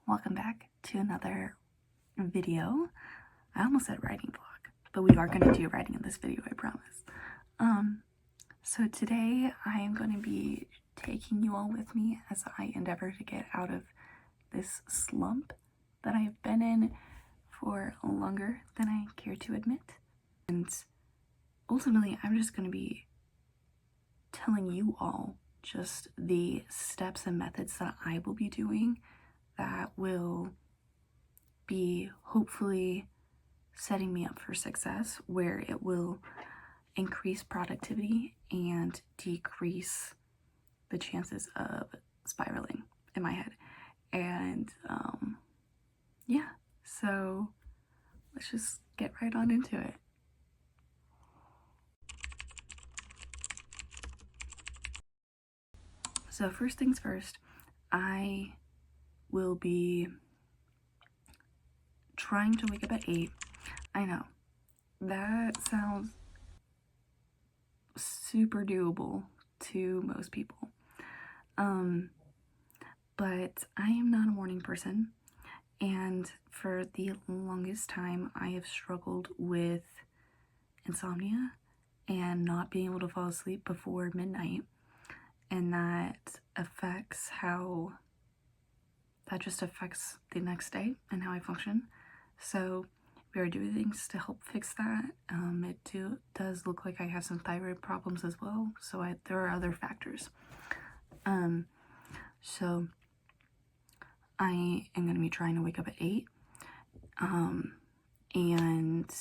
Welcome back to another video. I almost said writing vlog, but we are going to do writing in this video, I promise. So today I am going to be taking you all with me as I endeavor to get out of this slump that I have been in for longer than I care to admit. And ultimately, I'm just going to be telling you all just the steps and methods that I will be doing that will be hopefully setting me up for success, where it will increase productivity and decrease the chances of spiraling in my head. And yeah, so let's just get right on into it. So first things first, I will be trying to wake up at 8. I know, that sounds super doable to most people. But I am not a morning person, and for the longest time I have struggled with insomnia and not being able to fall asleep before midnight, and that just affects the next day and how I function. So we are doing things to help fix that. It does look like I have some thyroid problems as well, so there are other factors. So I am going to be trying to wake up at 8, and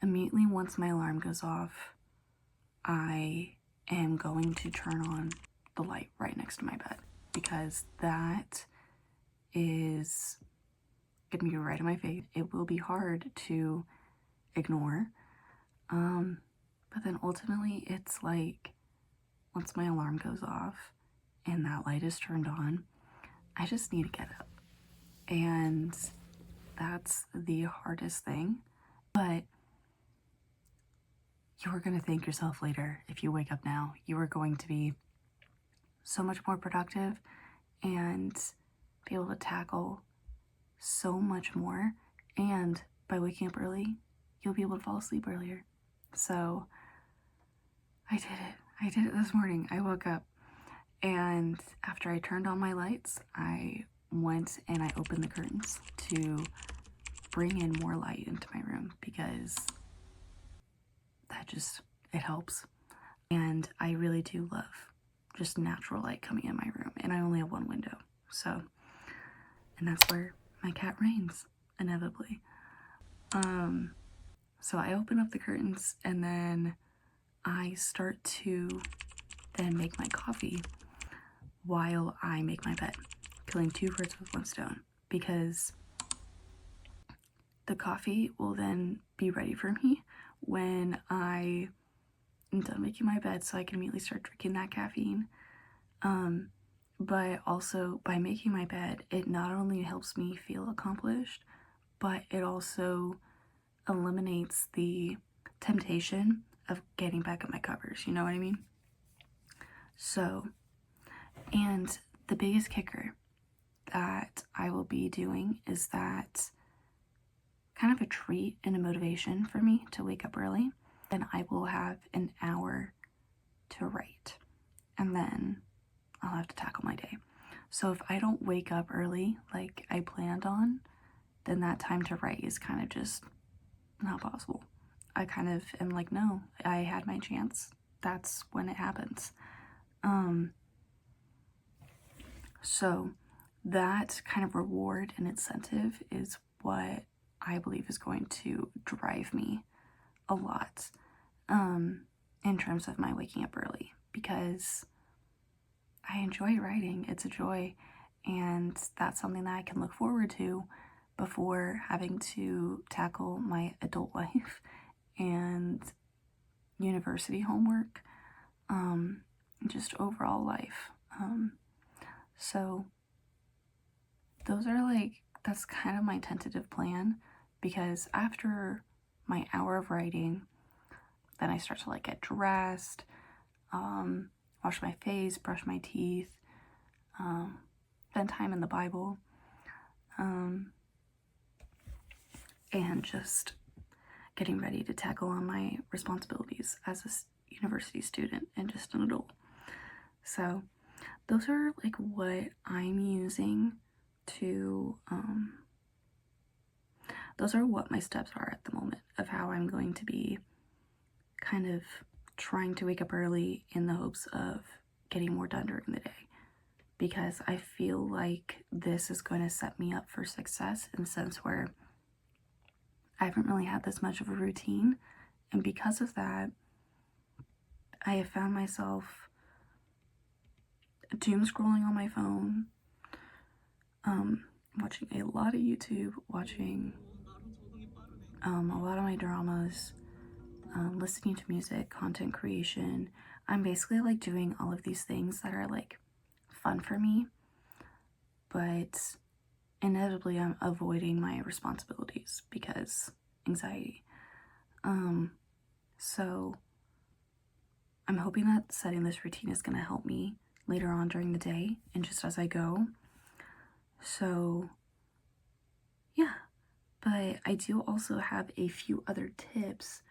immediately once my alarm goes off, I am going to turn on the light right next to my bed, because that is going to be right in my face. It will be hard to ignore, but then ultimately it's like, once my alarm goes off and that light is turned on, I just need to get up, and that's the hardest thing. But you're going to thank yourself later if you wake up now. You are going to be so much more productive and be able to tackle so much more, and by waking up early you'll be able to fall asleep earlier. So I did it this morning. I woke up, and after I turned on my lights, I went and I opened the curtains to bring in more light into my room, because it helps. And I really do love just natural light coming in my room, and I only have one window, so, and that's where my cat reigns, inevitably. So I open up the curtains, and then I start to then make my coffee while I make my bed, killing 2 birds with 1 stone, because the coffee will then be ready for me when I am done making my bed, so I can immediately start drinking that caffeine. But also, by making my bed, it not only helps me feel accomplished, but it also eliminates the temptation of getting back at my covers, you know what I mean? So, and the biggest kicker that I will be doing is that kind of a treat and a motivation for me to wake up early. Then I will have an hour to write, and then I'll have to tackle my day. So if I don't wake up early like I planned on, then that time to write is kind of just not possible. I kind of am like, no, I had my chance. That's when it happens. So that kind of reward and incentive is what I believe is going to drive me a lot in terms of my waking up early, because I enjoy writing. It's a joy, and that's something that I can look forward to before having to tackle my adult life and university homework, and just overall life. So that's kind of my tentative plan, because after my hour of writing, then I start to get dressed, wash my face, brush my teeth, spend time in the Bible, and just getting ready to tackle on my responsibilities as a university student and just an adult. So those are like what I'm using to, those are what my steps are at the moment of how I'm going to be kind of trying to wake up early in the hopes of getting more done during the day, because I feel like this is going to set me up for success in the sense where I haven't really had this much of a routine, and because of that, I have found myself doom scrolling on my phone, watching a lot of YouTube, watching a lot of my dramas, listening to music, content creation. I'm basically like doing all of these things that are like fun for me, but inevitably I'm avoiding my responsibilities because anxiety. So I'm hoping that setting this routine is going to help me later on during the day and just as I go. So yeah, but I do also have a few other tips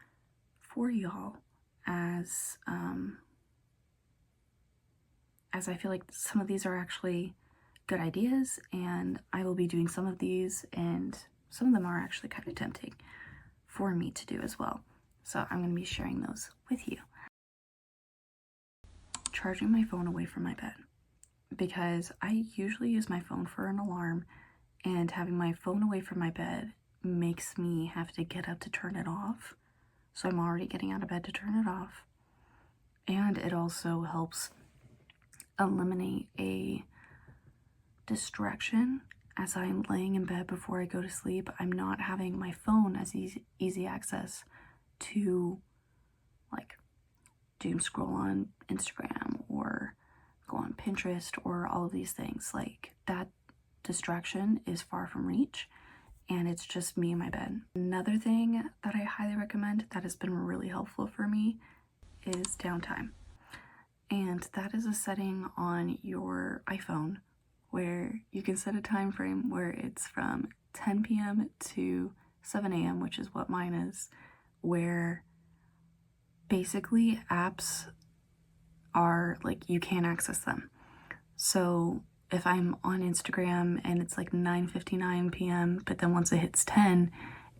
for y'all as I feel like some of these are actually good ideas, and I will be doing some of these, and some of them are actually kind of tempting for me to do as well. So I'm going to be sharing those with you. Charging my phone away from my bed, because I usually use my phone for an alarm, and having my phone away from my bed makes me have to get up to turn it off. So I'm already getting out of bed to turn it off. And it also helps eliminate a distraction as I'm laying in bed before I go to sleep. I'm not having my phone as easy access to like doom scroll on Instagram or go on Pinterest or all of these things. Like that distraction is far from reach, and it's just me in my bed. Another thing that I highly recommend that has been really helpful for me is downtime. And that is a setting on your iPhone where you can set a time frame where it's from 10 p.m. to 7 a.m., which is what mine is, where basically apps are like you can't access them. So if I'm on Instagram and it's like 9:59 p.m., but then once it hits 10,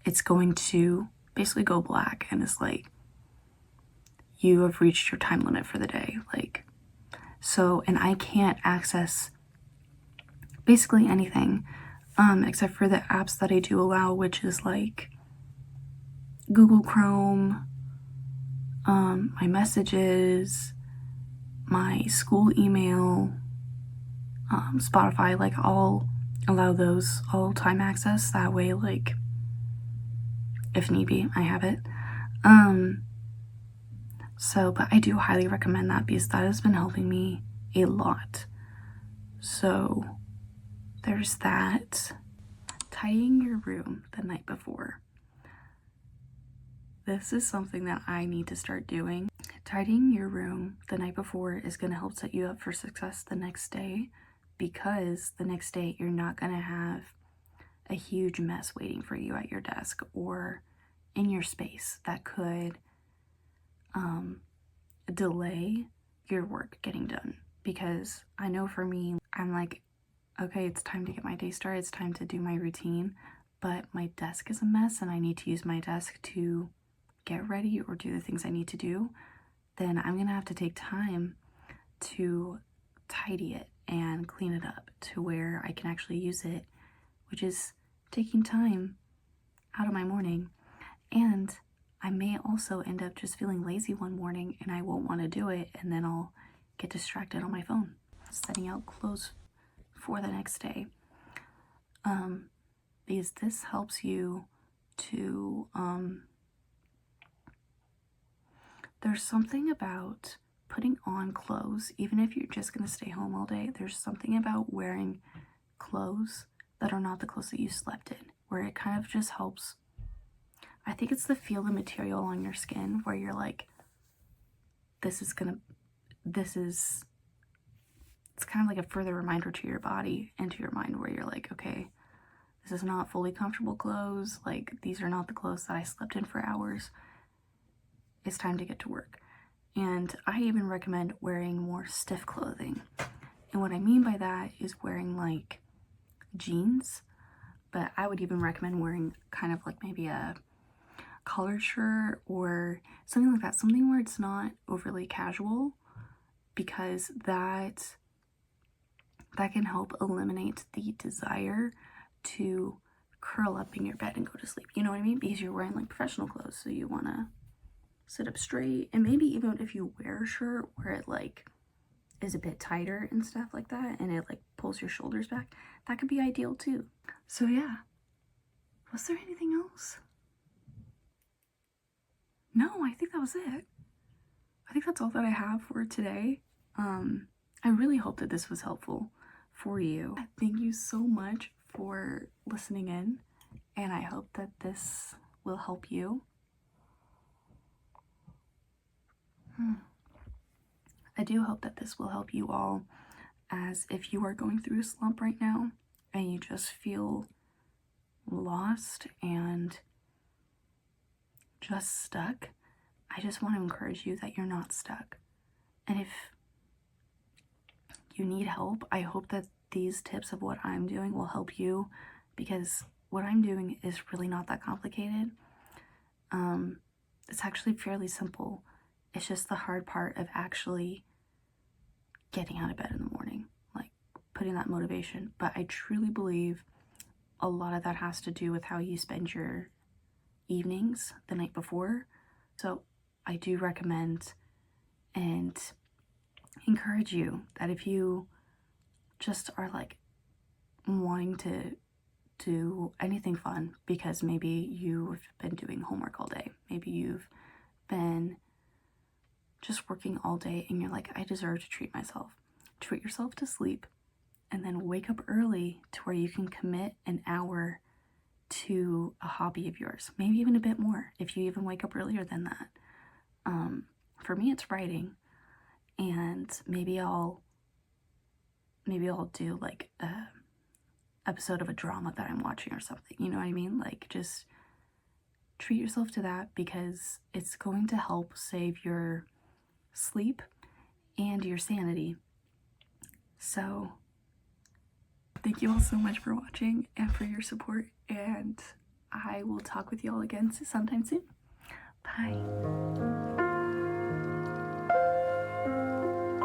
it's going to basically go black, and it's like you have reached your time limit for the day. Like, so, and I can't access basically anything except for the apps that I do allow, which is like Google Chrome, my messages, my school email, Spotify. Like I'll allow those all time access, that way like if need be I have it. So but I do highly recommend that because that has been helping me a lot. So there's that. Tidying your room the night before. This is something that I need to start doing. Tidying your room the night before is going to help set you up for success the next day, because the next day you're not going to have a huge mess waiting for you at your desk or in your space that could delay your work getting done. Because I know for me, I'm like, okay, it's time to get my day started, it's time to do my routine, but my desk is a mess and I need to use my desk to get ready or do the things I need to do. Then I'm gonna have to take time to tidy it and clean it up to where I can actually use it, which is taking time out of my morning. And I may also end up just feeling lazy one morning and I won't want to do it, and then I'll get distracted on my phone setting out clothes for the next day, because this helps you to there's something about putting on clothes, even if you're just going to stay home all day. There's something about wearing clothes that are not the clothes that you slept in, where it kind of just helps. I think it's the feel the material on your skin where you're like, it's kind of like a further reminder to your body and to your mind where you're like, okay, This is not fully comfortable clothes. Like, these are not the clothes that I slept in for hours. It's time to get to work. And I even recommend wearing more stiff clothing. And what I mean by that is wearing like jeans, but I would even recommend wearing kind of like maybe a collared shirt or something like that, something where it's not overly casual, because that can help eliminate the desire to curl up in your bed and go to sleep. You know what I mean? Because you're wearing like professional clothes, so you want to sit up straight. And maybe even if you wear a shirt where it like is a bit tighter and stuff like that, and it like pulls your shoulders back, that could be ideal too. So yeah, was there anything else? No, I think that was it. I think that's all that I have for today. I really hope that this was helpful for you. Thank you so much for listening in, and I hope that this will help you. I do hope that this will help you all, as if you are going through a slump right now and you just feel lost and just stuck, I just want to encourage you that you're not stuck. And if you need help, I hope that these tips of what I'm doing will help you, because what I'm doing is really not that complicated. It's actually fairly simple. It's just the hard part of actually getting out of bed in the morning, like putting that motivation. But I truly believe a lot of that has to do with how you spend your evenings the night before. So I do recommend and encourage you that if you just are like wanting to do anything fun, because maybe you've been doing homework all day, maybe you've been just working all day and you're like, I deserve to treat myself. Treat yourself to sleep and then wake up early to where you can commit an hour to a hobby of yours, maybe even a bit more if you even wake up earlier than that. For me, it's writing, and maybe I'll do like a episode of a drama that I'm watching or something. You know what I mean? Like, just treat yourself to that, because it's going to help save your sleep and your sanity. So thank you all so much for watching and for your support, and I will talk with you all again sometime soon. Bye.